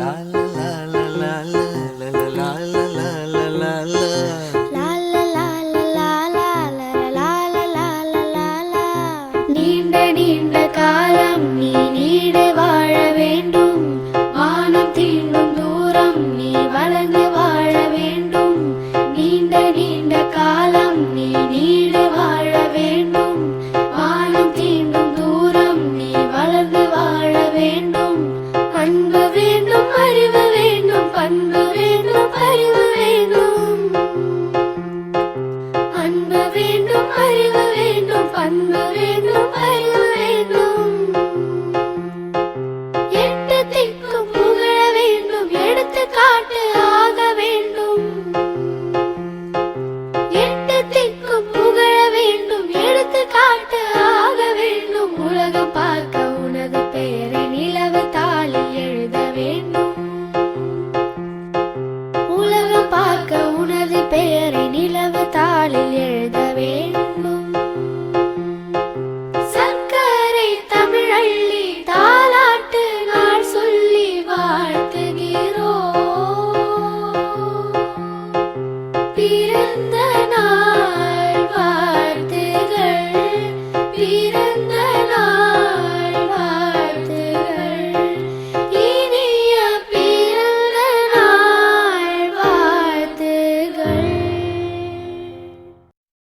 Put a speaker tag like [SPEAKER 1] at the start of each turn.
[SPEAKER 1] La la la la la la la la la la la la.
[SPEAKER 2] நீண்ட நீண்ட காலம் நீ நீடு வாழ வேண்டும். வானம் தீண்டும் தூரம் நீ வளர்ந்து வாழ வேண்டும். நீண்ட நீண்ட காலம் நீ நீடு வாழ வேண்டும். வானம் தீண்டும் தூரம் நீ வளர்ந்து வாழ வேண்டும். அன்பு வேண்டும், அறிவு வேண்டும், பண்பு வேண்டும், அறிவு வேண்டும். அன்பு வேண்டும், அறிவு வேண்டும், பண்பு வேண்டும், அறிவு வேண்டும். எட்டு திக்கும் புகழ வேண்டும், எடுத்துக்காட்டு ஆக வேண்டும். எட்டு திக்கும் புகழ வேண்டும், எடுத்துக்காட்டு ஆக வேண்டும். உலகம் பார்க்க உனது பெயரை நிலவு தாளில் எழுத வேண்டும்.